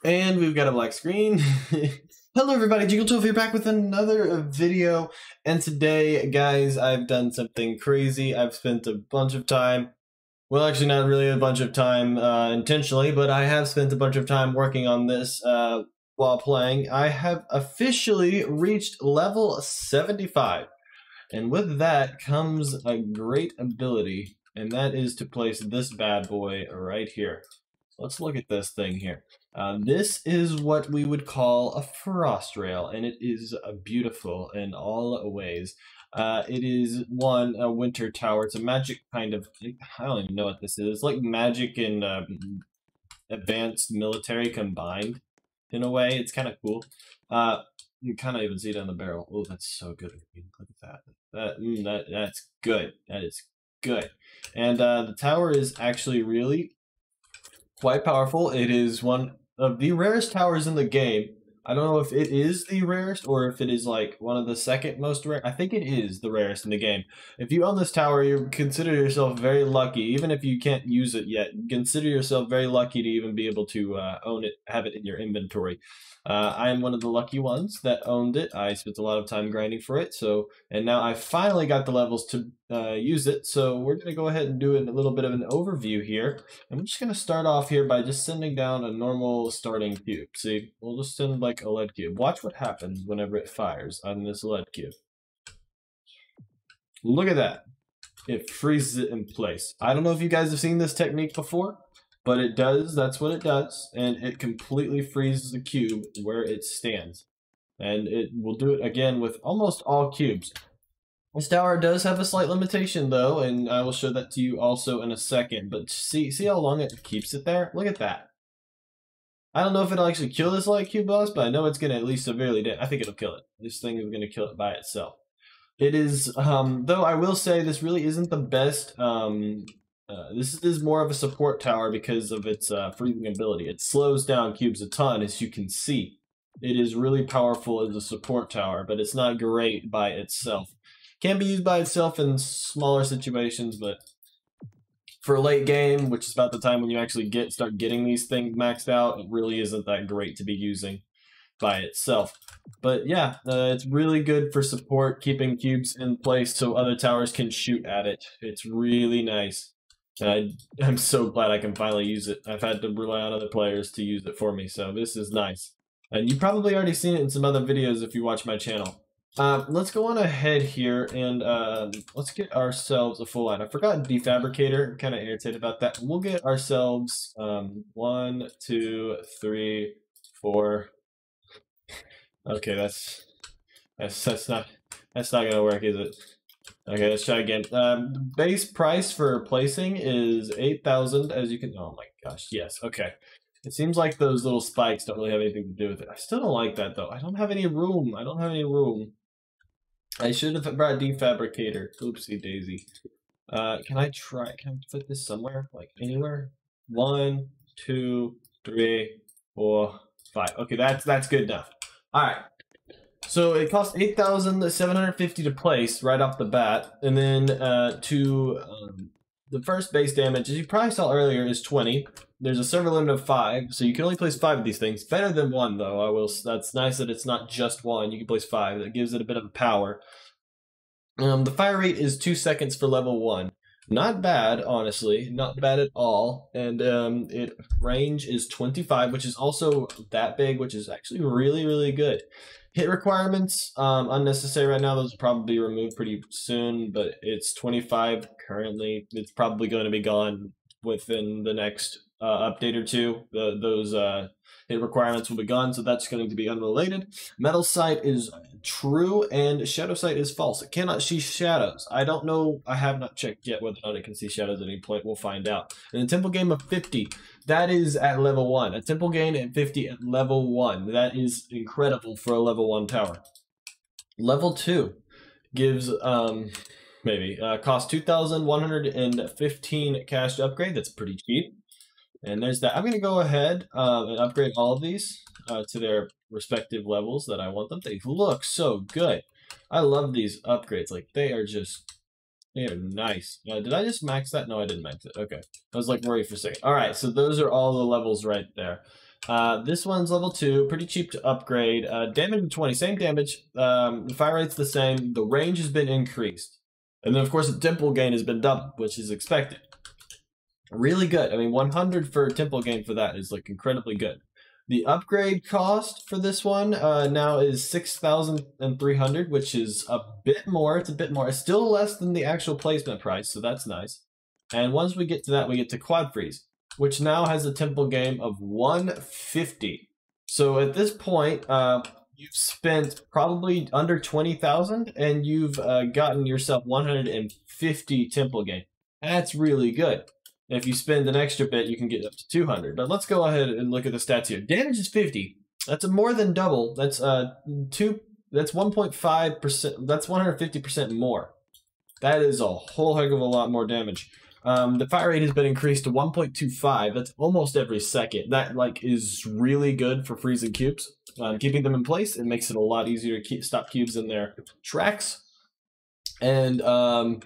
And we've got a black screen. Hello everybody, Jiggle12 here, back with another video. And today, guys, I've done something crazy. I've spent a bunch of time, well, actually not really a bunch of time intentionally, but I have spent a bunch of time working on this while playing. I have officially reached level 75. And with that comes a great ability, and that is to place this bad boy right here. Let's look at this thing here. This is what we would call a frost rail, and it is beautiful in all ways. It is a winter tower. It's a magic kind of, I don't even know what this is. It's like magic and advanced military combined in a way. It's kind of cool. You kind of even see it on the barrel. Oh, that's so good. Look at that. That's good. That is good. And the tower is actually really quite powerful. It is one of the rarest towers in the game. I don't know if it is the rarest or if it is like one of the second most rare. I think it is the rarest in the game. If you own this tower, you consider yourself very lucky. Even if you can't use it yet, consider yourself very lucky to even be able to own it, have it in your inventory. I am one of the lucky ones that owned it. I spent a lot of time grinding for it, and now I finally got the levels to use it. So we're going to go ahead and do a little bit of an overview here. I'm just going to start off here by just sending down a normal starting cube. See, we'll just send like a lead cube. Watch what happens whenever it fires on this lead cube. Look at that. It freezes it in place. I don't know if you guys have seen this technique before, but it does, that's what it does, and it completely freezes the cube where it stands. And it will do it again with almost all cubes. This tower does have a slight limitation though, and I will show that to you also in a second, but see how long it keeps it there? Look at that. I don't know if it'll actually kill this light cube boss, but I know it's going to at least severely damage. I think it'll kill it. This thing is going to kill it by itself. It is, though I will say this really isn't the best, this is more of a support tower because of its freezing ability. It slows down cubes a ton, as you can see. It is really powerful as a support tower, but it's not great by itself. Can be used by itself in smaller situations, but for late game, which is about the time when you actually start getting these things maxed out, it really isn't that great to be using by itself. But yeah, it's really good for support, keeping cubes in place so other towers can shoot at it. It's really nice. I'm so glad I can finally use it. I've had to rely on other players to use it for me, so this is nice. And you've probably already seen it in some other videos if you watch my channel. Let's go on ahead here and let's get ourselves a full line. I forgot Defabricator. I'm kind of irritated about that. We'll get ourselves 1, 2, 3, 4. Okay, that's not gonna work, is it? Okay, let's try again. Base price for placing is 8,000, as you can. Oh my gosh, yes. Okay. It seems like those little spikes don't really have anything to do with it. I still don't like that though. I don't have any room. I should have brought a Defabricator. Oopsie daisy. Can I put this somewhere? Like anywhere? 1, 2, 3, 4, 5. Okay, that's good enough. Alright. So it costs 8,750 to place right off the bat, and then the first base damage, as you probably saw earlier, is 20. There's a server limit of 5, so you can only place 5 of these things. Better than 1, though. That's nice that it's not just 1. You can place 5. That gives it a bit of power. The fire rate is 2 seconds for level 1. Not bad, honestly. Not bad at all. And range is 25, which is also that big, which is actually really, really good. Hit requirements, unnecessary right now. Those will probably be removed pretty soon, but it's 25 currently. It's probably going to be gone within the next update or two. Those hit requirements will be gone, so that's going to be unrelated. Metal sight is true, and shadow sight is false. It cannot see shadows. I don't know. I have not checked yet whether or not it can see shadows at any point. We'll find out. And a temple gain of 50. That is at level 1. A temple gain at 50 at level 1. That is incredible for a level 1 tower. Level 2 gives costs 2,115 cash to upgrade. That's pretty cheap. And there's that. I'm going to go ahead and upgrade all of these to their respective levels that I want them. They look so good. I love these upgrades. Like, they are nice. Did I just max that? No, I didn't max it. Okay. I was like worried for a second. All right, so those are all the levels right there. This one's level 2, pretty cheap to upgrade. Damage 20, same damage. The fire rate's the same. The range has been increased. And then, of course, the temple gain has been doubled, which is expected. Really good. I mean, 100 for temple gain for that is like incredibly good. The upgrade cost for this one now is 6,300, which is a bit more. It's a bit more. It's still less than the actual placement price, so that's nice. And once we get to that, we get to quad freeze, which now has a temple gain of 150. So at this point, you've spent probably under 20,000, and you've gotten yourself 150 temple gain. That's really good. If you spend an extra bit, you can get up to 200. But let's go ahead and look at the stats here. Damage is 50. That's a more than double. That's That's 1.5%. That's 150% more. That is a whole heck of a lot more damage. The fire rate has been increased to 1.25. That's almost every second. That is really good for freezing cubes. Keeping them in place, it makes it a lot easier to stop cubes in their tracks. And the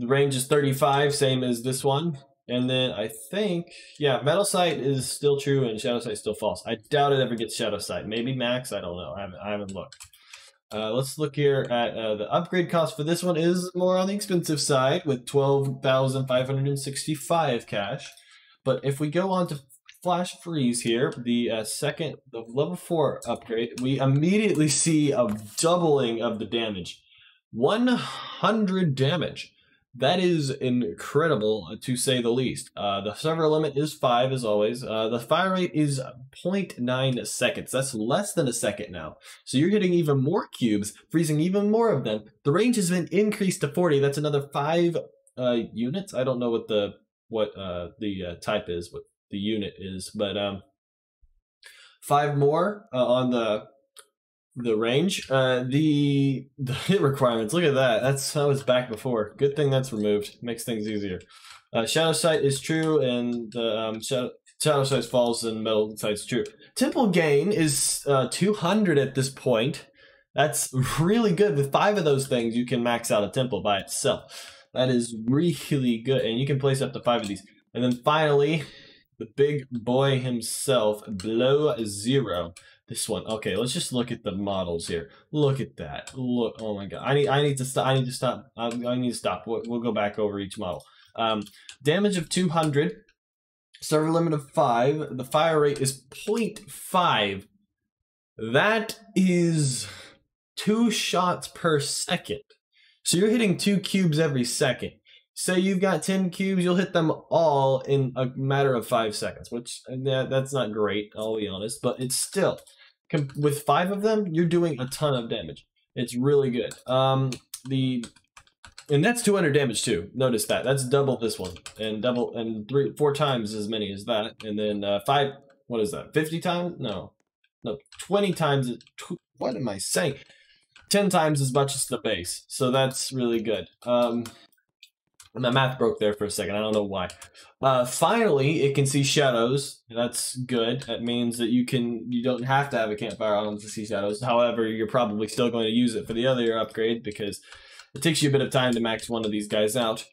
range is 35, same as this one. And then I think, yeah, Metal Sight is still true and Shadow Sight is still false. I doubt it ever gets Shadow Sight. Maybe max, I don't know. I haven't looked. Let's look here at the upgrade cost for this one is more on the expensive side with 12,565 cash. But if we go on to Flash Freeze here, the level 4 upgrade, we immediately see a doubling of the damage. 100 damage. That is incredible, to say the least. The server limit is 5, as always. The fire rate is 0.9 seconds. That's less than a second now. So you're getting even more cubes, freezing even more of them. The range has been increased to 40. That's another 5 units. I don't know what the type is, what the unit is, but 5 more on the range. The hit requirements, look at that. That was back before. Good thing that's removed. Makes things easier. Shadow Sight is true, and Shadow Sight falls, and Metal Sight's true. Temple gain is 200 at this point. That's really good. With 5 of those things, you can max out a temple by itself. That is really good, and you can place up to 5 of these. And then finally, the big boy himself, Below Zero. This one. Okay, let's just look at the models here. Look at that. Look. Oh my god. I need to stop. I need to stop. We'll go back over each model. Damage of 200. Server limit of 5. The fire rate is 0.5. That is 2 shots per second. So you're hitting 2 cubes every second. Say you've got 10 cubes, you'll hit them all in a matter of 5 seconds, which that's not great, I'll be honest, but it's still, with 5 of them, you're doing a ton of damage. It's really good. And that's 200 damage too. Notice that. That's double this one, and 4 times as many as that, and then 5. What is that? 50 times? No, 20 times. What am I saying? 10 times as much as the base. So that's really good. My math broke there for a second. I don't know why. Finally, it can see shadows. That's good. That means that you don't have to have a campfire on to see shadows. However, you're probably still going to use it for the other upgrade because it takes you a bit of time to max one of these guys out.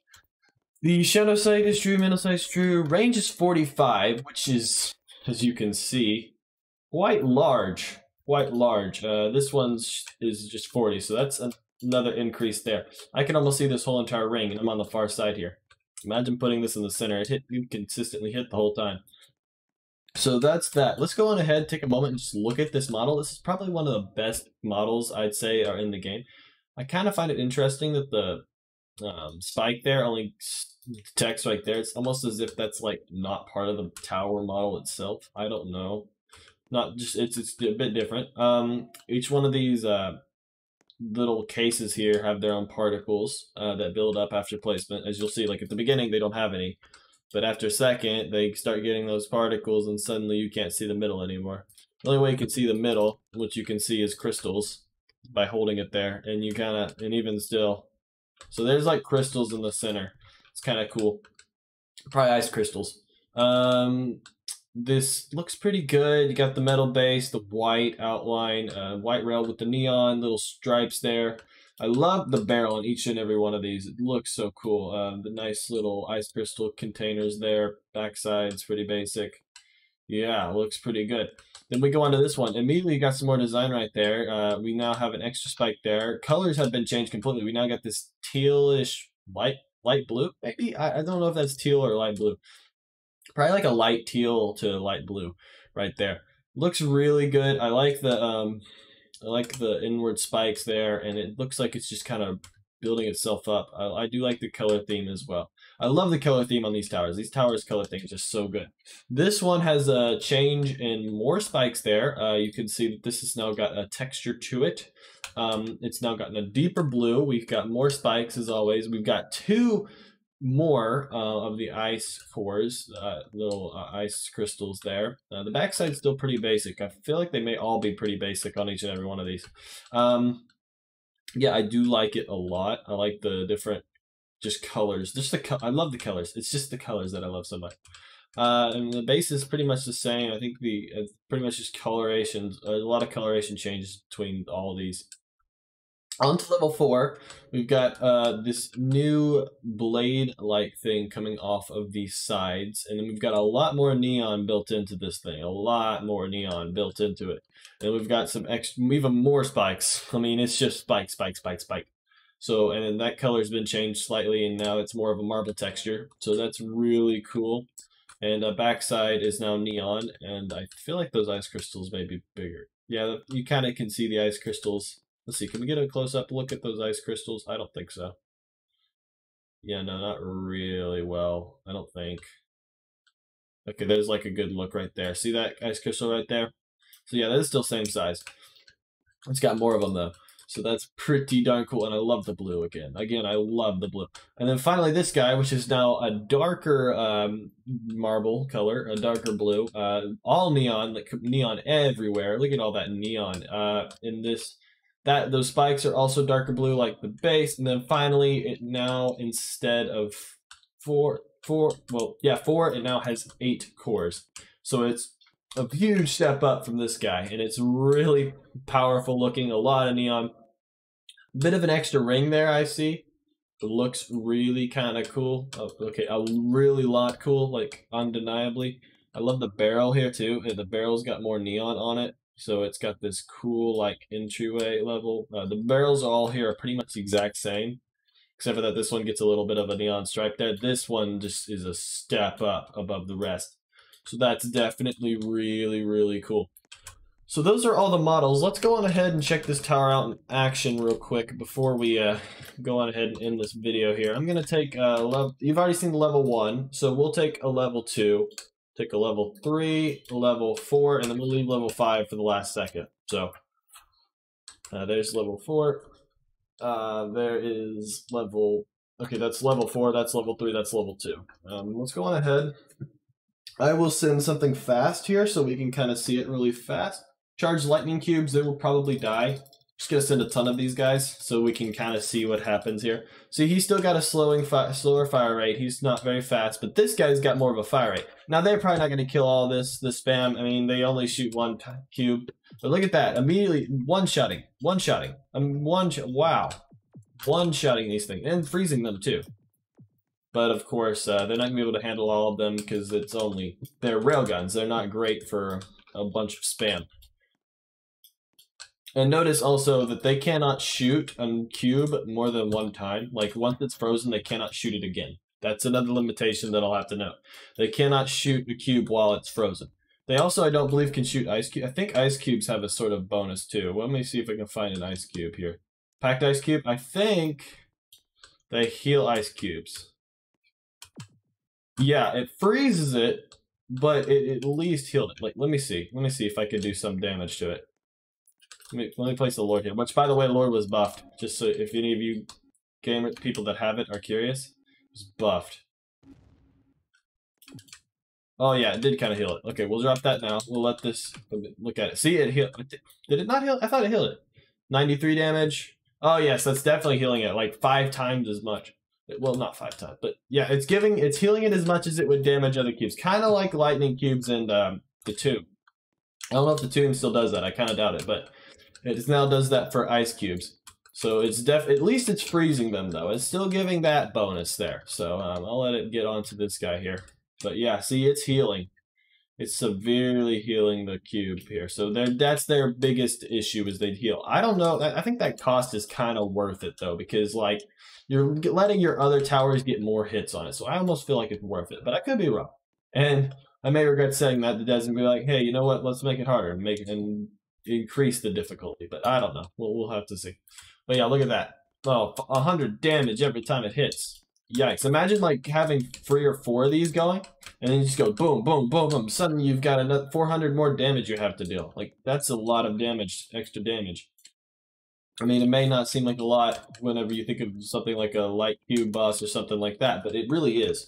The Shadow Sight is true. Metal Sight is true. Range is 45, which is, as you can see, quite large. Quite large. This one is just 40, so that's another increase there. I can almost see this whole entire ring, and I'm on the far side here. Imagine putting this in the center. You consistently hit the whole time. So that's that. Let's go on ahead, take a moment, and just look at this model. This is probably one of the best models I'd say are in the game. I kind of find it interesting that the spike there only detects right there. It's almost as if that's not part of the tower model itself. I don't know. Not just it's a bit different. Each one of these little cases here have their own particles that build up after placement. As you'll see, at the beginning they don't have any, but after a second they start getting those particles, and suddenly you can't see the middle anymore. The only way you can see the middle, which you can see, is crystals by holding it there, and and even still. So there's crystals in the center. It's kind of cool. Probably ice crystals. This looks pretty good. You got the metal base, the white outline, white rail with the neon little stripes there. I love the barrel on each and every one of these. It looks so cool. The nice little ice crystal containers there. Backside's pretty basic. Yeah, looks pretty good. Then we go on to this one. Immediately got some more design right there. We now have an extra spike there. Colors have been changed completely. We now got this tealish light blue, maybe? I don't know if that's teal or light blue. Probably like a light teal to light blue right there. Looks really good. I like the inward spikes there, and it looks like it's just kind of building itself up. I do like the color theme as well. I love the color theme on these towers. These towers' color theme is just so good. This one has a change in more spikes there. You can see that this has now got a texture to it. It's now gotten a deeper blue. We've got more spikes as always. We've got two more of the ice cores, little ice crystals there. The backside's still pretty basic. I feel like they may all be pretty basic on each and every one of these. Yeah, I do like it a lot. I like the different just colors. I love the colors. It's just the colors that I love so much. And the base is pretty much the same. I think pretty much just colorations. A lot of coloration changes between all of these. On to level 4, we've got this new blade-like thing coming off of these sides, and then we've got a lot more neon built into this thing, a lot more neon built into it. And we've got some extra, even more spikes. I mean, it's just spike, spike, spike, spike. So, and then that color's been changed slightly, and now it's more of a marble texture. So that's really cool. And backside is now neon, and I feel like those ice crystals may be bigger. Yeah, you kind of can see the ice crystals. Let's see, can we get a close-up look at those ice crystals? I don't think so. Yeah, no, not really well, I don't think. Okay, there's like a good look right there. See that ice crystal right there? So yeah, that is still same size. It's got more of them though. So that's pretty darn cool, and I love the blue again. Again, I love the blue. And then finally this guy, which is now a darker marble color, a darker blue. All neon, like neon everywhere. Look at all that neon in this. Those spikes are also darker blue like the base, and then finally it now, instead of four, it now has 8 cores. So it's a huge step up from this guy, and it's really powerful looking, a lot of neon. Bit of an extra ring there, I see. It looks really kind of cool. Oh, okay, a really lot cool, like undeniably. I love the barrel here too. The barrel's got more neon on it. So it's got this cool like entryway level. The barrels all here are pretty much the exact same, except for that this one gets a little bit of a neon stripe there. This one just is a step up above the rest. So that's definitely really, really cool. So those are all the models. Let's go on ahead and check this tower out in action real quick before we go on ahead and end this video here. I'm going to take, you've already seen level 1, so we'll take a level 2. Take a level 3, level 4, and then we'll leave level 5 for the last second. So there's level 4. There is level... Okay, that's level 4, that's level 3, that's level 2. Let's go on ahead. I will send something fast here so we can kind of see it really fast. Charge lightning cubes, they will probably die. Just gonna send a ton of these guys so we can kind of see what happens here. See, he's still got a slower fire rate. He's not very fast, but this guy's got more of a fire rate. Now they're probably not gonna kill all this spam. I mean, they only shoot 1 cube. But look at that! Immediately one-shotting. Wow, one-shotting these things and freezing them too. But of course, they're not gonna be able to handle all of them because they're railguns. They're not great for a bunch of spam. And notice also that they cannot shoot a cube more than 1 time. Like, once it's frozen, they cannot shoot it again. That's another limitation that I'll have to know. They cannot shoot a cube while it's frozen. They also, I don't believe, can shoot ice cubes. I think ice cubes have a sort of bonus, too. Well, let me see if I can find an ice cube here. Packed ice cube? I think they heal ice cubes. Yeah, it freezes it, but it at least healed it. Like, let me see. Let me see if I can do some damage to it. Let me place the Lord here, which, by the way, Lord was buffed. Just so if any of you people that have it are curious, it's buffed. Oh yeah, it did kind of heal it. Okay, we'll drop that now. We'll let this look at it. See, it healed. Did it not heal? I thought it healed it. 93 damage. Oh yes, that's definitely healing it, like 5 times as much. Well, not 5 times, but yeah, it's healing it as much as it would damage other cubes. Kind of like lightning cubes and the tomb. I don't know if the tomb still does that. I kind of doubt it, but it now does that for ice cubes. So it's at least it's freezing them though. It's still giving that bonus there. So I'll let it get onto this guy here. But yeah, see, it's healing. It's severely healing the cube here. So that's their biggest issue, is they heal. I don't know. I think that cost is kind of worth it though, because like you're letting your other towers get more hits on it. So I almost feel like it's worth it, but I could be wrong. And I may regret saying that to Des and be like, hey, you know what? Let's make it harder and make it and increase the difficulty. But I don't know. We'll have to see. But yeah, look at that. Oh, 100 damage every time it hits. Yikes. Imagine like having 3 or 4 of these going, and then you just go boom, boom, boom, boom. Suddenly you've got another 400 more damage you have to deal. Like, that's a lot of damage, extra damage. I mean, it may not seem like a lot whenever you think of something like a light cube boss or something like that, but it really is.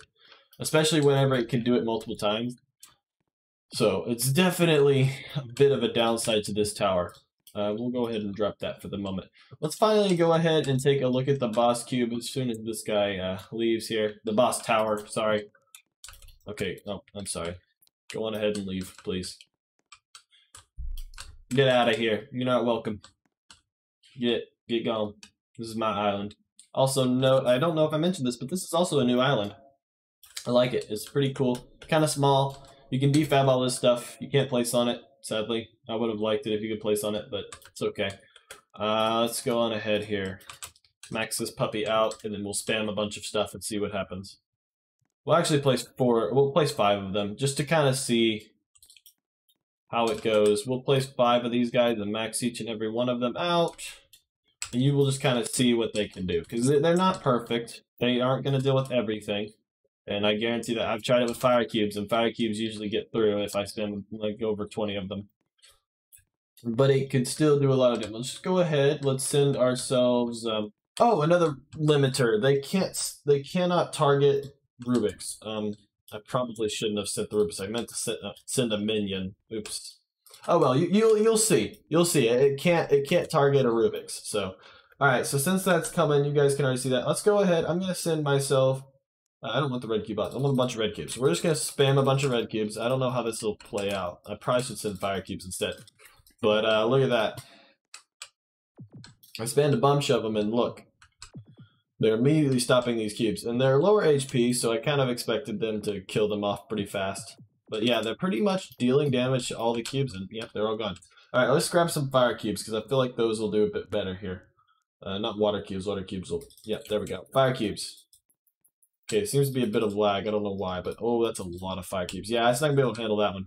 Especially whenever it can do it multiple times. So, it's definitely a bit of a downside to this tower. We'll go ahead and drop that for the moment. Let's finally go ahead and take a look at the boss cube as soon as this guy leaves here. The boss tower, sorry. Okay, oh, I'm sorry. Go on ahead and leave, please. Get out of here. You're not welcome. Get gone. This is my island. Also, note, I don't know if I mentioned this, but this is also a new island. I like it. It's pretty cool. Kind of small. You can defab all this stuff. You can't place on it, sadly. I would have liked it if you could place on it, but it's okay. Let's go on ahead here. Max this puppy out, and then we'll spam a bunch of stuff and see what happens. We'll actually place 4. We'll place 5 of them just to kind of see how it goes. We'll place 5 of these guys and max each and every one of them out, and you will just kind of see what they can do, because they're not perfect. They aren't going to deal with everything. And I guarantee that I've tried it with fire cubes, and fire cubes usually get through if I spend like over 20 of them. But it could still do a lot of damage. Let's just go ahead. Let's send ourselves. Oh, another limiter. They cannot target Rubik's. I probably shouldn't have sent the Rubik's. I meant to send a minion. Oops. Oh well, you'll see. You'll see. It can't target a Rubik's. So, all right. So since that's coming, you guys can already see that. Let's go ahead. I'm gonna send myself. I don't want the red cube out. I want a bunch of red cubes. So we're just going to spam a bunch of red cubes. I don't know how this will play out. I probably should send fire cubes instead. But look at that. I spammed a bunch of them, and look. They're immediately stopping these cubes. And they're lower HP, so I kind of expected them to kill them off pretty fast. But yeah, they're pretty much dealing damage to all the cubes, and yep, they're all gone. Alright, let's grab some fire cubes, because I feel like those will do a bit better here. Not water cubes. Water cubes will... Yep, there we go. Fire cubes. Okay, it seems to be a bit of lag. I don't know why, but oh, that's a lot of fire cubes. Yeah, it's not going to be able to handle that one.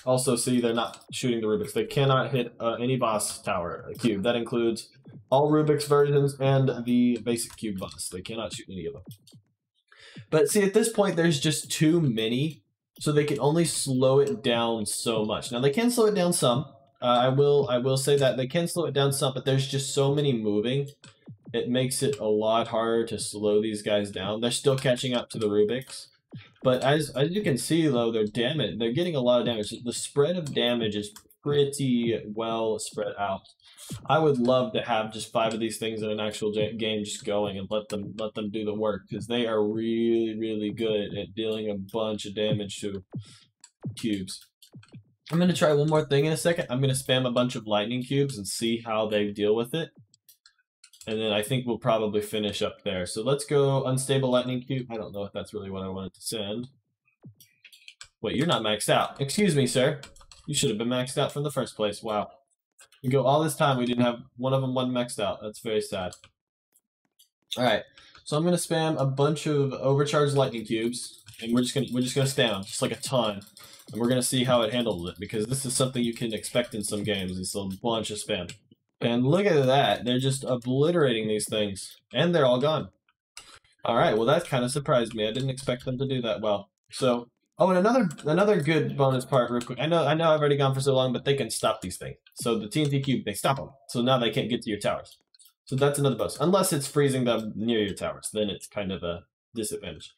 Also, see, they're not shooting the Rubik's. They cannot hit any boss tower cube. That includes all Rubik's versions and the basic cube boss. They cannot shoot any of them. But see, at this point, there's just too many, so they can only slow it down so much. Now, they can slow it down some. I will say that they can slow it down some, but there's just so many moving. It makes it a lot harder to slow these guys down. They're still catching up to the Rubik's. But as you can see, though, they're getting a lot of damage. The spread of damage is pretty well spread out. I would love to have just 5 of these things in an actual game just going and let them do the work, because they are really, really good at dealing a bunch of damage to cubes. I'm going to try one more thing in a second. I'm going to spam a bunch of lightning cubes and see how they deal with it. And then I think we'll probably finish up there. So let's go unstable lightning cube. I don't know if that's really what I wanted to send. Wait, you're not maxed out. Excuse me, sir. You should have been maxed out from the first place. Wow. We go all this time, we didn't have one of them maxed out. That's very sad. Alright. So I'm gonna spam a bunch of overcharged lightning cubes, and we're just gonna spam them, just like a ton. And we're gonna see how it handles it, because this is something you can expect in some games. It's a bunch of spam. And look at that, they're just obliterating these things. And they're all gone. Alright, well that kind of surprised me. I didn't expect them to do that well. So, oh, and another good bonus part real quick. I know I've already gone for so long, but they can stop these things. So the TNT cube, they stop them. So now they can't get to your towers. So that's another bonus. Unless it's freezing them near your towers. Then it's kind of a disadvantage.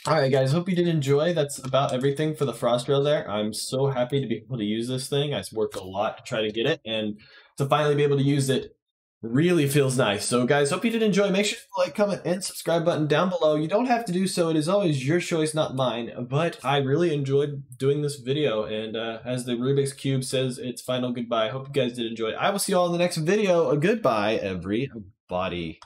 Alright guys, hope you did enjoy. That's about everything for the frost rail there. I'm so happy to be able to use this thing. I worked a lot to try to get it, and to finally be able to use it really feels nice. So guys, hope you did enjoy. Make sure to like, comment, and subscribe button down below. You don't have to do so. It is always your choice, not mine. But I really enjoyed doing this video. And as the Rubik's Cube says its final goodbye, I hope you guys did enjoy. I will see you all in the next video. Goodbye, everybody.